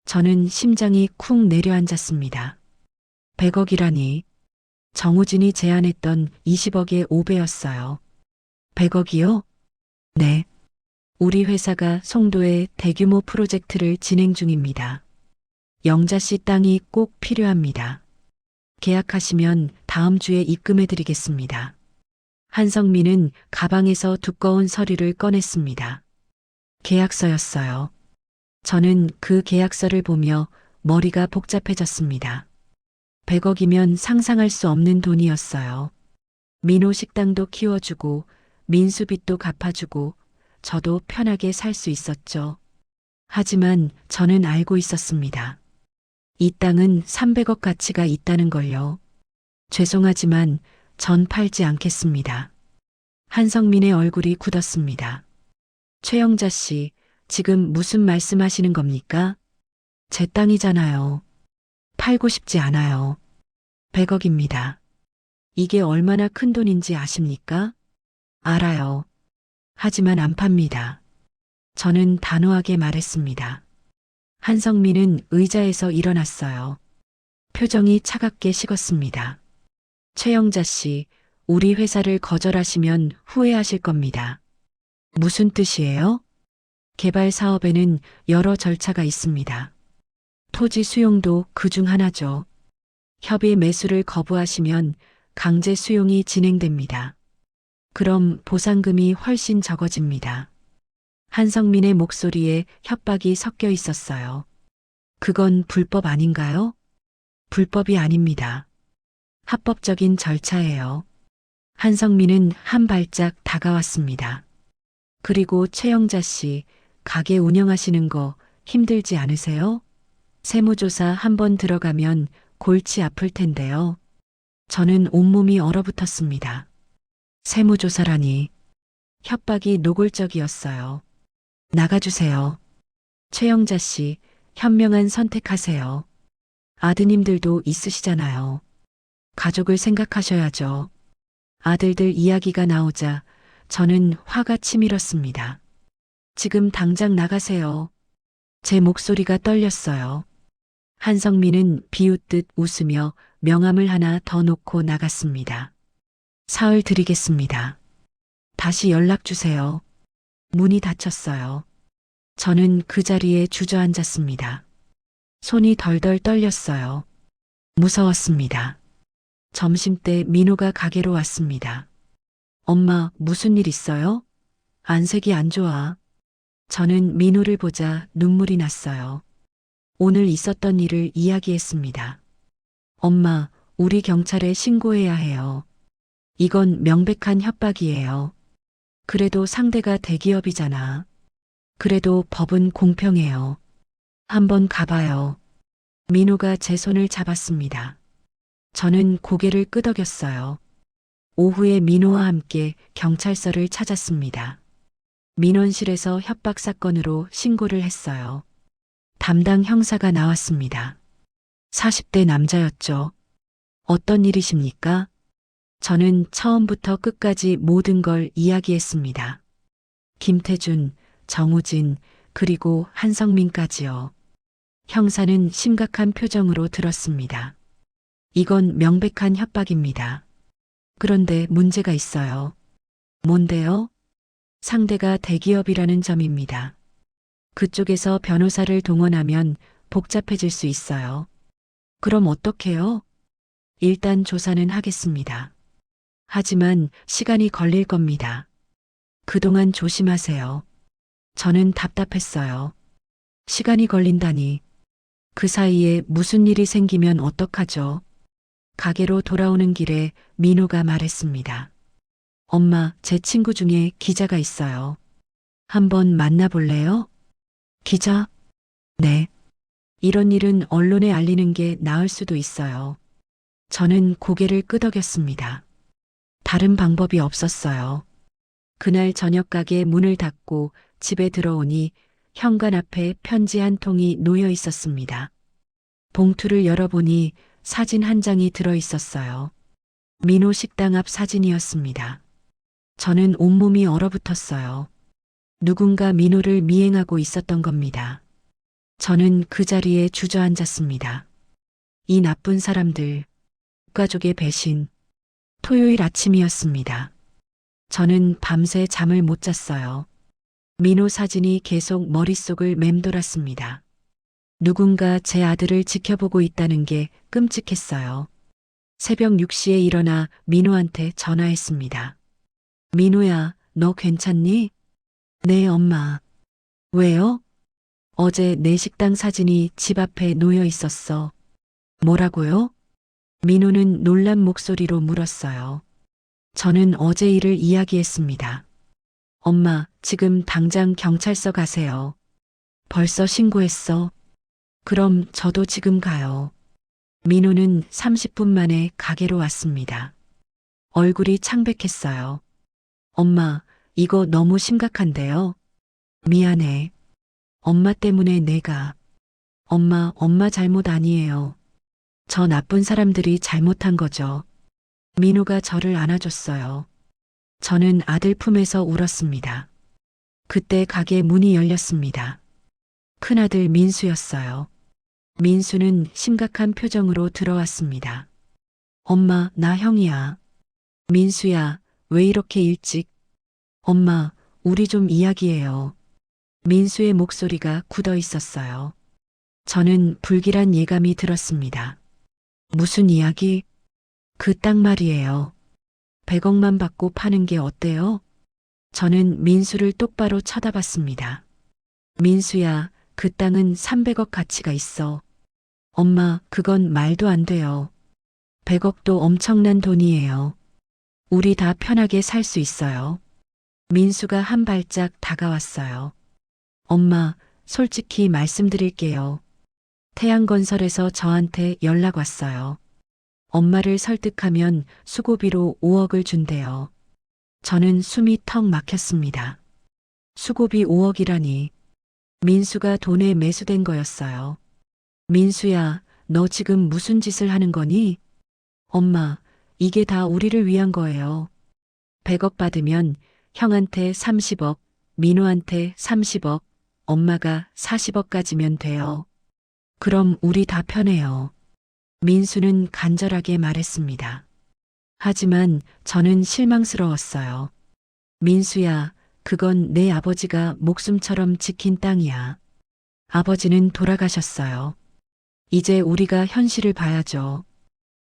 [SPEAKER 1] 저는 심장이 쿵 내려앉았습니다. 100억이라니. 정우진이 제안했던 20억의 5배였어요. 100억이요? 네. 우리 회사가 송도에 대규모 프로젝트를 진행 중입니다. 영자 씨 땅이 꼭 필요합니다. 계약하시면 다음 주에 입금해 드리겠습니다. 한성민은 가방에서 두꺼운 서류를 꺼냈습니다. 계약서였어요. 저는 그 계약서를 보며 머리가 복잡해졌습니다. 100억이면 상상할 수 없는 돈이었어요. 민호 식당도 키워주고 민수빚도 갚아주고 저도 편하게 살 수 있었죠. 하지만 저는 알고 있었습니다. 이 땅은 300억 가치가 있다는 걸요. 죄송하지만 전 팔지 않겠습니다. 한성민의 얼굴이 굳었습니다. 최영자 씨, 지금 무슨 말씀하시는 겁니까? 제 땅이잖아요. 팔고 싶지 않아요. 100억입니다. 이게 얼마나 큰 돈인지 아십니까? 알아요. 하지만 안 팝니다. 저는 단호하게 말했습니다. 한성민은 의자에서 일어났어요. 표정이 차갑게 식었습니다. 최영자 씨, 우리 회사를 거절하시면 후회하실 겁니다. 무슨 뜻이에요? 개발 사업에는 여러 절차가 있습니다. 토지 수용도 그중 하나죠. 협의 매수를 거부하시면 강제 수용이 진행됩니다. 그럼 보상금이 훨씬 적어집니다. 한성민의 목소리에 협박이 섞여 있었어요. 그건 불법 아닌가요? 불법이 아닙니다. 합법적인 절차예요. 한성민은 한 발짝 다가왔습니다. 그리고 최영자 씨, 가게 운영하시는 거 힘들지 않으세요? 세무조사 한번 들어가면 골치 아플 텐데요. 저는 온몸이 얼어붙었습니다. 세무조사라니. 협박이 노골적이었어요. 나가주세요. 최영자 씨, 현명한 선택하세요. 아드님들도 있으시잖아요. 가족을 생각하셔야죠. 아들들 이야기가 나오자 저는 화가 치밀었습니다. 지금 당장 나가세요. 제 목소리가 떨렸어요. 한성민은 비웃듯 웃으며 명함을 하나 더 놓고 나갔습니다. 사흘 드리겠습니다. 다시 연락 주세요. 문이 닫혔어요. 저는 그 자리에 주저앉았습니다. 손이 덜덜 떨렸어요. 무서웠습니다. 점심때 민호가 가게로 왔습니다. 엄마, 무슨 일 있어요? 안색이 안 좋아. 저는 민호를 보자 눈물이 났어요. 오늘 있었던 일을 이야기했습니다. 엄마, 우리 경찰에 신고해야 해요. 이건 명백한 협박이에요. 그래도 상대가 대기업이잖아. 그래도 법은 공평해요. 한번 가봐요. 민호가 제 손을 잡았습니다. 저는 고개를 끄덕였어요. 오후에 민호와 함께 경찰서를 찾았습니다. 민원실에서 협박 사건으로 신고를 했어요. 담당 형사가 나왔습니다. 40대 남자였죠. 어떤 일이십니까? 저는 처음부터 끝까지 모든 걸 이야기했습니다. 김태준, 정우진, 그리고 한성민까지요. 형사는 심각한 표정으로 들었습니다. 이건 명백한 협박입니다. 그런데 문제가 있어요. 뭔데요? 상대가 대기업이라는 점입니다. 그쪽에서 변호사를 동원하면 복잡해질 수 있어요. 그럼 어떡해요? 일단 조사는 하겠습니다. 하지만 시간이 걸릴 겁니다. 그동안 조심하세요. 저는 답답했어요. 시간이 걸린다니. 그 사이에 무슨 일이 생기면 어떡하죠? 가게로 돌아오는 길에 민호가 말했습니다. 엄마, 제 친구 중에 기자가 있어요. 한번 만나볼래요? 기자? 네. 이런 일은 언론에 알리는 게 나을 수도 있어요. 저는 고개를 끄덕였습니다. 다른 방법이 없었어요. 그날 저녁 가게 문을 닫고 집에 들어오니 현관 앞에 편지 한 통이 놓여 있었습니다. 봉투를 열어보니 사진 한 장이 들어 있었어요. 민호 식당 앞 사진이었습니다. 저는 온몸이 얼어붙었어요. 누군가 민호를 미행하고 있었던 겁니다. 저는 그 자리에 주저앉았습니다. 이 나쁜 사람들, 가족의 배신. 토요일 아침이었습니다. 저는 밤새 잠을 못 잤어요. 민호 사진이 계속 머릿속을 맴돌았습니다. 누군가 제 아들을 지켜보고 있다는 게 끔찍했어요. 새벽 6시에 일어나 민호한테 전화했습니다. 민호야, 너 괜찮니? 네, 엄마. 왜요? 어제 내 식당 사진이 집 앞에 놓여 있었어. 뭐라고요? 민호는 놀란 목소리로 물었어요. 저는 어제 일을 이야기했습니다. 엄마, 지금 당장 경찰서 가세요. 벌써 신고했어. 그럼 저도 지금 가요. 민호는 30분 만에 가게로 왔습니다. 얼굴이 창백했어요. 엄마, 이거 너무 심각한데요? 미안해. 엄마 때문에 내가. 엄마 잘못 아니에요. 저 나쁜 사람들이 잘못한 거죠. 민호가 저를 안아줬어요. 저는 아들 품에서 울었습니다. 그때 가게 문이 열렸습니다. 큰아들 민수였어요. 민수는 심각한 표정으로 들어왔습니다. 엄마, 나 형이야. 민수야, 왜 이렇게 일찍? 엄마, 우리 좀 이야기해요. 민수의 목소리가 굳어 있었어요. 저는 불길한 예감이 들었습니다. 무슨 이야기? 그 땅 말이에요. 100억만 받고 파는 게 어때요? 저는 민수를 똑바로 쳐다봤습니다. 민수야, 그 땅은 300억 가치가 있어. 엄마, 그건 말도 안 돼요. 100억도 엄청난 돈이에요. 우리 다 편하게 살 수 있어요. 민수가 한 발짝 다가왔어요. 엄마, 솔직히 말씀드릴게요. 태양건설에서 저한테 연락 왔어요. 엄마를 설득하면 수고비로 5억을 준대요. 저는 숨이 턱 막혔습니다. 수고비 5억이라니. 민수가 돈에 매수된 거였어요. 민수야, 너 지금 무슨 짓을 하는 거니? 엄마, 이게 다 우리를 위한 거예요. 100억 받으면 형한테 30억, 민호한테 30억, 엄마가 40억 가지면 돼요. 그럼 우리 다 편해요. 민수는 간절하게 말했습니다. 하지만 저는 실망스러웠어요. 민수야, 그건 내 아버지가 목숨처럼 지킨 땅이야. 아버지는 돌아가셨어요. 이제 우리가 현실을 봐야죠.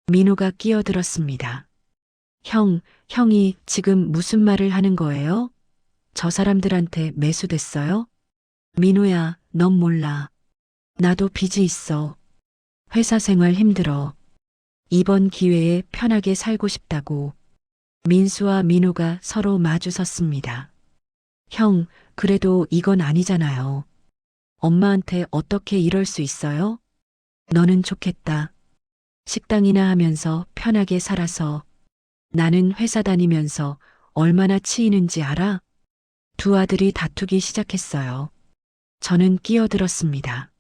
[SPEAKER 1] 민호가 끼어들었습니다. 형이 지금 무슨 말을 하는 거예요? 저 사람들한테 매수됐어요? 민호야, 넌 몰라. 나도 빚이 있어. 회사 생활 힘들어. 이번 기회에 편하게 살고 싶다고. 민수와 민호가 서로 마주 섰습니다. 형, 그래도 이건 아니잖아요. 엄마한테 어떻게 이럴 수 있어요? 너는 좋겠다. 식당이나 하면서 편하게 살아서. 나는 회사 다니면서 얼마나 치이는지 알아? 두 아들이 다투기 시작했어요. 저는 끼어들었습니다.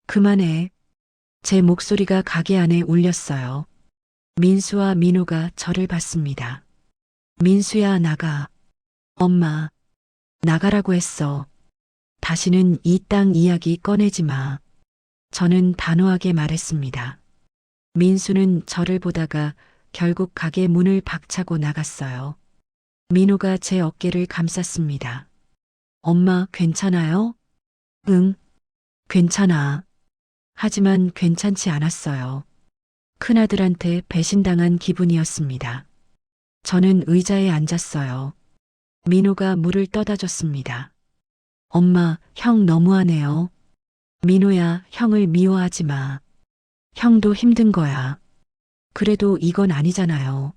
[SPEAKER 1] 그만해. 제 목소리가 가게 안에 울렸어요. 민수와 민호가 저를 봤습니다. 민수야, 나가. 엄마, 나가라고 했어. 다시는 이 땅 이야기 꺼내지 마. 저는 단호하게 말했습니다. 민수는 저를 보다가 결국 가게 문을 박차고 나갔어요. 민호가 제 어깨를 감쌌습니다. 엄마, 괜찮아요? 응, 괜찮아. 하지만 괜찮지 않았어요. 큰아들한테 배신당한 기분이었습니다. 저는 의자에 앉았어요. 민호가 물을 떠다 줬습니다. 엄마, 형 너무하네요. 민호야, 형을 미워하지 마. 형도 힘든 거야. 그래도 이건 아니잖아요.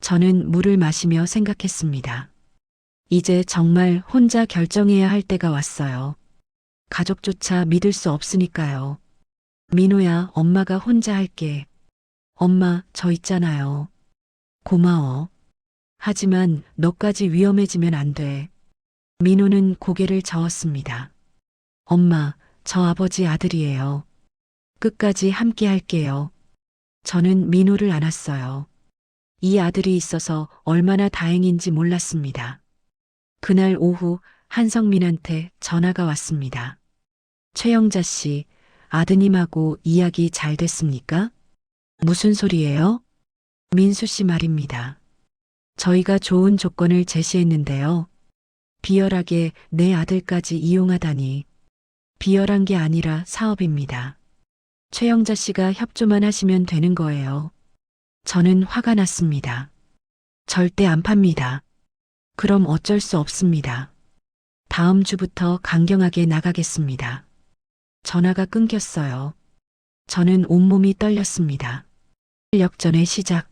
[SPEAKER 1] 저는 물을 마시며 생각했습니다. 이제 정말 혼자 결정해야 할 때가 왔어요. 가족조차 믿을 수 없으니까요. 민호야, 엄마가 혼자 할게. 엄마, 저 있잖아요. 고마워. 하지만 너까지 위험해지면 안 돼. 민호는 고개를 저었습니다. 엄마, 저 아버지 아들이에요. 끝까지 함께 할게요. 저는 민호를 안았어요. 이 아들이 있어서 얼마나 다행인지 몰랐습니다. 그날 오후 한성민한테 전화가 왔습니다. 최영자 씨, 아드님하고 이야기 잘 됐습니까? 무슨 소리예요? 민수 씨 말입니다. 저희가 좋은 조건을 제시했는데요. 비열하게 내 아들까지 이용하다니. 비열한 게 아니라 사업입니다. 최영자 씨가 협조만 하시면 되는 거예요. 저는 화가 났습니다. 절대 안 팝니다. 그럼 어쩔 수 없습니다. 다음 주부터 강경하게 나가겠습니다. 전화가 끊겼어요. 저는 온몸이 떨렸습니다. 역전의 시작.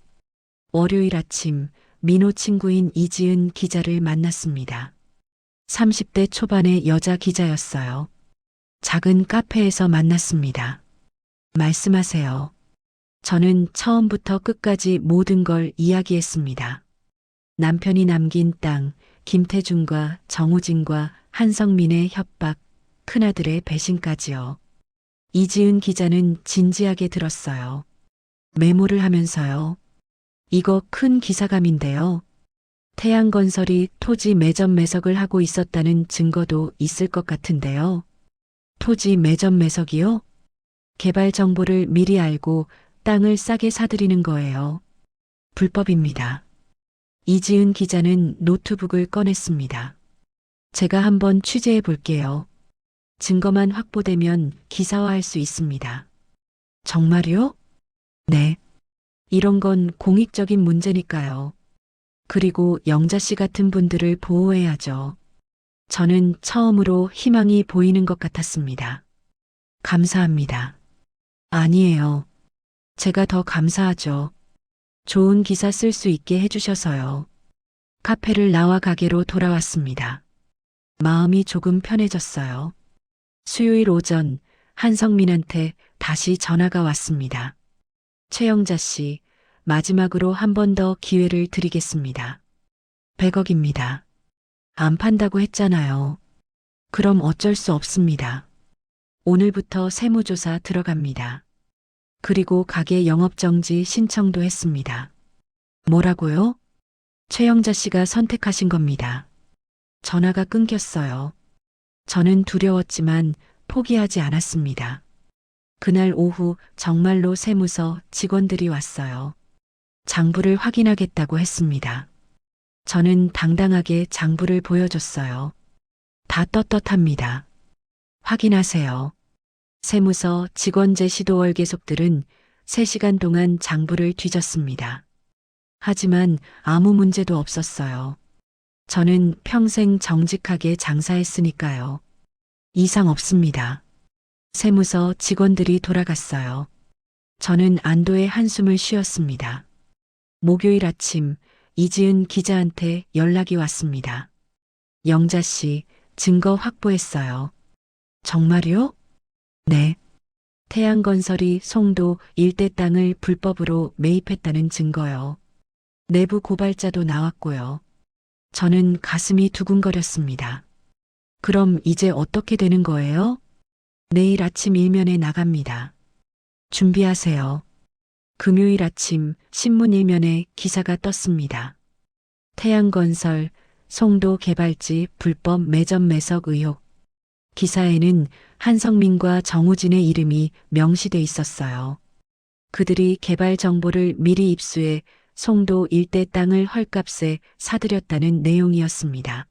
[SPEAKER 1] 월요일 아침 민호 친구인 이지은 기자를 만났습니다. 30대 초반의 여자 기자였어요. 작은 카페에서 만났습니다. 말씀하세요. 저는 처음부터 끝까지 모든 걸 이야기했습니다. 남편이 남긴 땅, 김태준과 정우진과 한성민의 협박, 큰아들의 배신까지요. 이지은 기자는 진지하게 들었어요. 메모를 하면서요. 이거 큰 기사감인데요. 태양건설이 토지 매점 매석을 하고 있었다는 증거도 있을 것 같은데요. 토지 매점 매석이요? 개발 정보를 미리 알고 땅을 싸게 사들이는 거예요. 불법입니다. 이지은 기자는 노트북을 꺼냈습니다. 제가 한번 취재해 볼게요. 증거만 확보되면 기사화할 수 있습니다. 정말요? 네. 이런 건 공익적인 문제니까요. 그리고 영자 씨 같은 분들을 보호해야죠. 저는 처음으로 희망이 보이는 것 같았습니다. 감사합니다. 아니에요. 제가 더 감사하죠. 좋은 기사 쓸 수 있게 해주셔서요. 카페를 나와 가게로 돌아왔습니다. 마음이 조금 편해졌어요. 수요일 오전 한성민한테 다시 전화가 왔습니다. 최영자 씨, 마지막으로 한 번 더 기회를 드리겠습니다. 100억입니다. 안 판다고 했잖아요. 그럼 어쩔 수 없습니다. 오늘부터 세무조사 들어갑니다. 그리고 가게 영업정지 신청도 했습니다. 뭐라고요? 최영자 씨가 선택하신 겁니다. 전화가 끊겼어요. 저는 두려웠지만 포기하지 않았습니다. 그날 오후 정말로 세무서 직원들이 왔어요. 장부를 확인하겠다고 했습니다. 저는 당당하게 장부를 보여줬어요. 다 떳떳합니다. 확인하세요. 세무서 직원 제시도 월계속들은 3시간 동안 장부를 뒤졌습니다. 하지만 아무 문제도 없었어요. 저는 평생 정직하게 장사했으니까요. 이상 없습니다. 세무서 직원들이 돌아갔어요. 저는 안도의 한숨을 쉬었습니다. 목요일 아침 이지은 기자한테 연락이 왔습니다. 영자 씨, 증거 확보했어요. 정말요? 네. 태양건설이 송도 일대 땅을 불법으로 매입했다는 증거요. 내부 고발자도 나왔고요. 저는 가슴이 두근거렸습니다. 그럼 이제 어떻게 되는 거예요? 내일 아침 일면에 나갑니다. 준비하세요. 금요일 아침 신문 일면에 기사가 떴습니다. 태양건설, 송도 개발지 불법 매점 매석 의혹. 기사에는 한성민과 정우진의 이름이 명시돼 있었어요. 그들이 개발 정보를 미리 입수해 송도 일대 땅을 헐값에 사들였다는 내용이었습니다.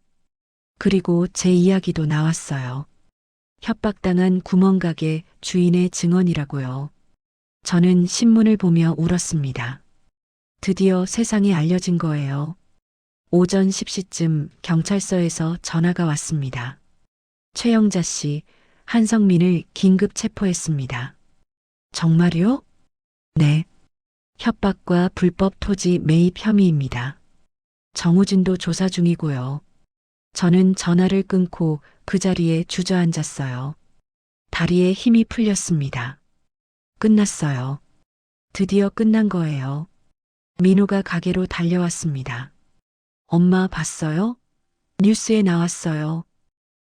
[SPEAKER 1] 그리고 제 이야기도 나왔어요. 협박당한 구멍가게 주인의 증언이라고요. 저는 신문을 보며 울었습니다. 드디어 세상에 알려진 거예요. 오전 10시쯤 경찰서에서 전화가 왔습니다. 최영자 씨, 한성민을 긴급 체포했습니다. 정말요? 네. 협박과 불법 토지 매입 혐의입니다. 정우진도 조사 중이고요. 저는 전화를 끊고 그 자리에 주저앉았어요. 다리에 힘이 풀렸습니다. 끝났어요. 드디어 끝난 거예요. 민호가 가게로 달려왔습니다. 엄마 봤어요? 뉴스에 나왔어요.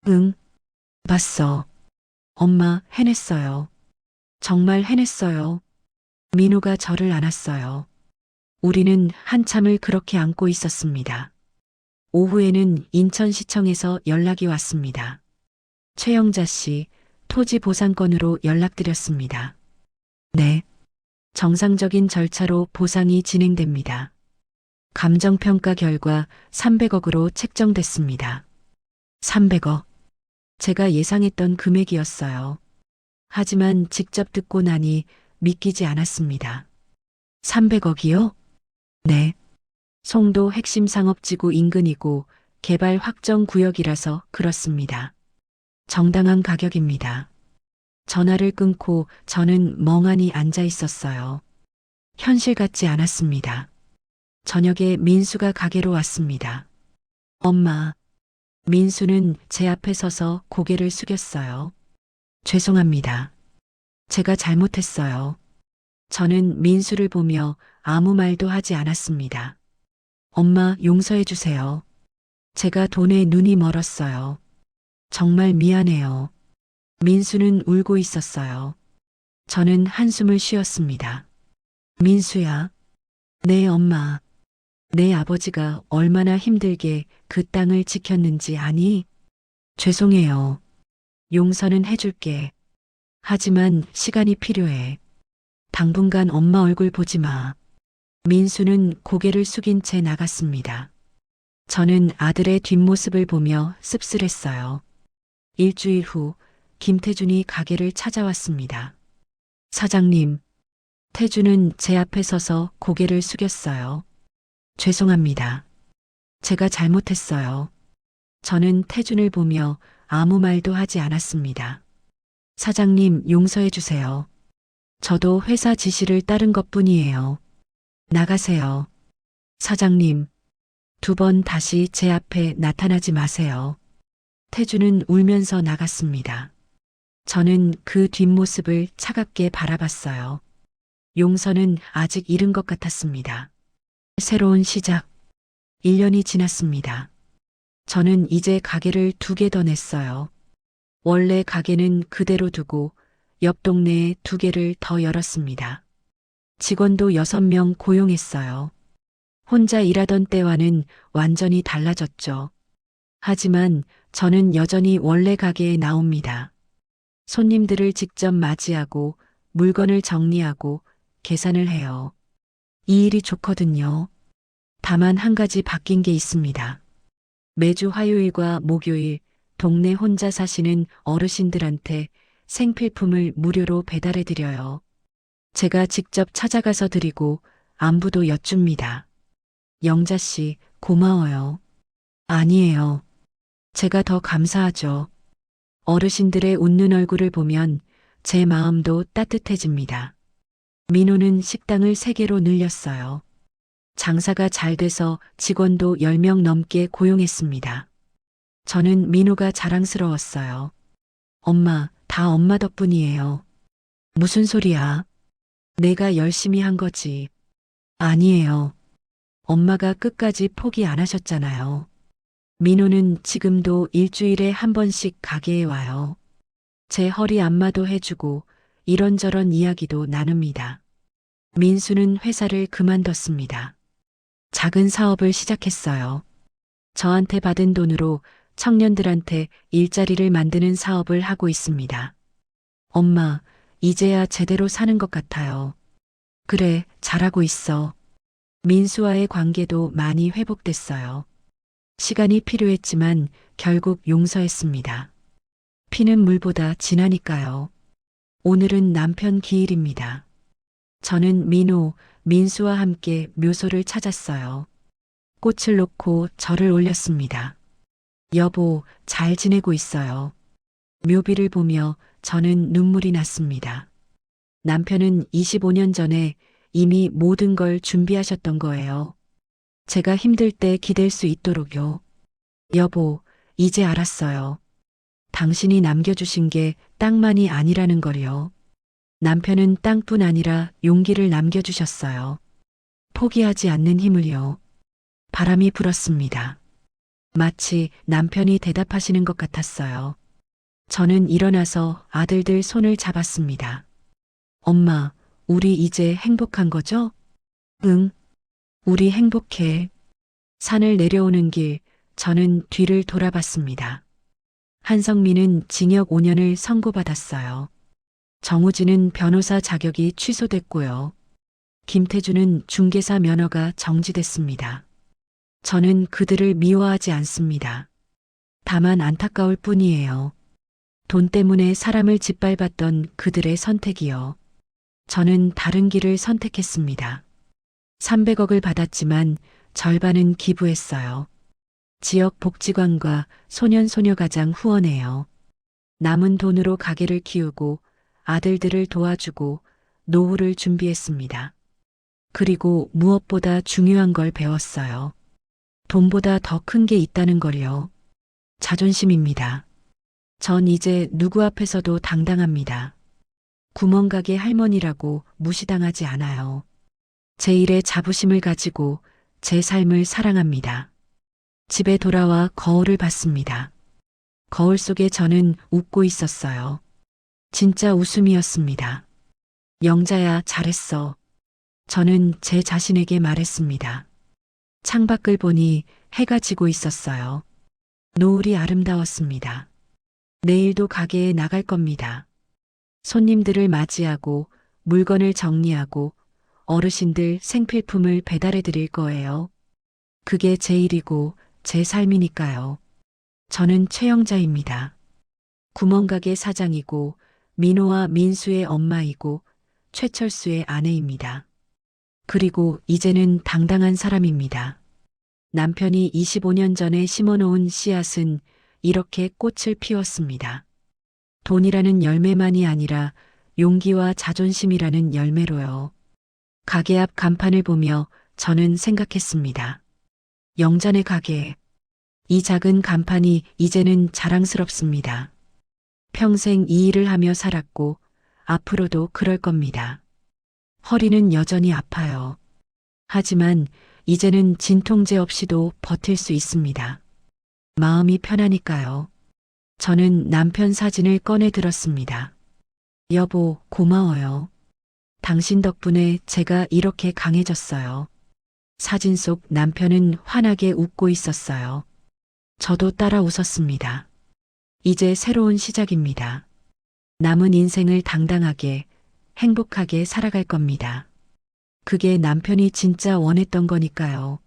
[SPEAKER 1] 응, 봤어. 엄마 해냈어요. 정말 해냈어요. 민호가 저를 안았어요. 우리는 한참을 그렇게 안고 있었습니다. 오후에는 인천시청에서 연락이 왔습니다. 최영자 씨, 토지 보상건으로 연락드렸습니다. 네. 정상적인 절차로 보상이 진행됩니다. 감정평가 결과 300억으로 책정됐습니다. 300억. 제가 예상했던 금액이었어요. 하지만 직접 듣고 나니 믿기지 않았습니다. 300억이요? 네. 송도 핵심 상업지구 인근이고 개발 확정 구역이라서 그렇습니다. 정당한 가격입니다. 전화를 끊고 저는 멍하니 앉아 있었어요. 현실 같지 않았습니다. 저녁에 민수가 가게로 왔습니다. 엄마. 민수는 제 앞에 서서 고개를 숙였어요. 죄송합니다. 제가 잘못했어요. 저는 민수를 보며 아무 말도 하지 않았습니다. 엄마 용서해 주세요. 제가 돈에 눈이 멀었어요. 정말 미안해요. 민수는 울고 있었어요. 저는 한숨을 쉬었습니다. 민수야. 네, 엄마. 내 아버지가 얼마나 힘들게 그 땅을 지켰는지 아니? 죄송해요. 용서는 해줄게. 하지만 시간이 필요해. 당분간 엄마 얼굴 보지 마. 민수는 고개를 숙인 채 나갔습니다. 저는 아들의 뒷모습을 보며 씁쓸했어요. 일주일 후 김태준이 가게를 찾아왔습니다. 사장님, 태준은 제 앞에 서서 고개를 숙였어요. 죄송합니다. 제가 잘못했어요. 저는 태준을 보며 아무 말도 하지 않았습니다. 사장님 용서해 주세요. 저도 회사 지시를 따른 것뿐이에요. 나가세요. 사장님, 2번 다시 제 앞에 나타나지 마세요. 태준은 울면서 나갔습니다. 저는 그 뒷모습을 차갑게 바라봤어요. 용서는 아직 이른 것 같았습니다. 새로운 시작. 1년이 지났습니다. 저는 이제 가게를 2개 더 냈어요. 원래 가게는 그대로 두고 옆 동네에 2개를 더 열었습니다. 직원도 6명 고용했어요. 혼자 일하던 때와는 완전히 달라졌죠. 하지만 저는 여전히 원래 가게에 나옵니다. 손님들을 직접 맞이하고 물건을 정리하고 계산을 해요. 이 일이 좋거든요. 다만 한 가지 바뀐 게 있습니다. 매주 화요일과 목요일 동네 혼자 사시는 어르신들한테 생필품을 무료로 배달해 드려요. 제가 직접 찾아가서 드리고 안부도 여쭙니다. 영자 씨, 고마워요. 아니에요. 제가 더 감사하죠. 어르신들의 웃는 얼굴을 보면 제 마음도 따뜻해집니다. 민호는 식당을 3개로 늘렸어요. 장사가 잘 돼서 직원도 10명 넘게 고용했습니다. 저는 민호가 자랑스러웠어요. 엄마, 다 엄마 덕분이에요. 무슨 소리야? 내가 열심히 한 거지. 아니에요. 엄마가 끝까지 포기 안 하셨잖아요. 민호는 지금도 일주일에 한 번씩 가게에 와요. 제 허리 안마도 해주고 이런저런 이야기도 나눕니다. 민수는 회사를 그만뒀습니다. 작은 사업을 시작했어요. 저한테 받은 돈으로 청년들한테 일자리를 만드는 사업을 하고 있습니다. 엄마, 이제야 제대로 사는 것 같아요. 그래, 잘하고 있어. 민수와의 관계도 많이 회복됐어요. 시간이 필요했지만 결국 용서했습니다. 피는 물보다 진하니까요. 오늘은 남편 기일입니다. 저는 민호, 민수와 함께 묘소를 찾았어요. 꽃을 놓고 절을 올렸습니다. 여보, 잘 지내고 있어요. 묘비를 보며 저는 눈물이 났습니다. 남편은 25년 전에 이미 모든 걸 준비하셨던 거예요. 제가 힘들 때 기댈 수 있도록요. 여보, 이제 알았어요. 당신이 남겨주신 게 땅만이 아니라는 걸요. 남편은 땅뿐 아니라 용기를 남겨주셨어요. 포기하지 않는 힘을요. 바람이 불었습니다. 마치 남편이 대답하시는 것 같았어요. 저는 일어나서 아들들 손을 잡았습니다. 엄마, 우리 이제 행복한 거죠? 응, 우리 행복해. 산을 내려오는 길, 저는 뒤를 돌아봤습니다. 한성민은 징역 5년을 선고받았어요. 정우진은 변호사 자격이 취소됐고요. 김태주는 중개사 면허가 정지됐습니다. 저는 그들을 미워하지 않습니다. 다만 안타까울 뿐이에요. 돈 때문에 사람을 짓밟았던 그들의 선택이요. 저는 다른 길을 선택했습니다. 300억을 받았지만 절반은 기부했어요. 지역 복지관과 소년소녀가장 후원해요. 남은 돈으로 가게를 키우고 아들들을 도와주고 노후를 준비했습니다. 그리고 무엇보다 중요한 걸 배웠어요. 돈보다 더 큰 게 있다는 걸요. 자존심입니다. 전 이제 누구 앞에서도 당당합니다. 구멍가게 할머니라고 무시당하지 않아요. 제 일에 자부심을 가지고 제 삶을 사랑합니다. 집에 돌아와 거울을 봤습니다. 거울 속에 저는 웃고 있었어요. 진짜 웃음이었습니다. 영자야, 잘했어. 저는 제 자신에게 말했습니다. 창밖을 보니 해가 지고 있었어요. 노을이 아름다웠습니다. 내일도 가게에 나갈 겁니다. 손님들을 맞이하고 물건을 정리하고 어르신들 생필품을 배달해 드릴 거예요. 그게 제 일이고 제 삶이니까요. 저는 최영자입니다. 구멍가게 사장이고 민호와 민수의 엄마이고 최철수의 아내입니다. 그리고 이제는 당당한 사람입니다. 남편이 25년 전에 심어놓은 씨앗은 이렇게 꽃을 피웠습니다. 돈이라는 열매만이 아니라 용기와 자존심이라는 열매로요. 가게 앞 간판을 보며 저는 생각했습니다. 영자네 가게. 이 작은 간판이 이제는 자랑스럽습니다. 평생 이 일을 하며 살았고 앞으로도 그럴 겁니다. 허리는 여전히 아파요. 하지만 이제는 진통제 없이도 버틸 수 있습니다. 마음이 편하니까요. 저는 남편 사진을 꺼내 들었습니다. 여보, 고마워요. 당신 덕분에 제가 이렇게 강해졌어요. 사진 속 남편은 환하게 웃고 있었어요. 저도 따라 웃었습니다. 이제 새로운 시작입니다. 남은 인생을 당당하게, 행복하게 살아갈 겁니다. 그게 남편이 진짜 원했던 거니까요.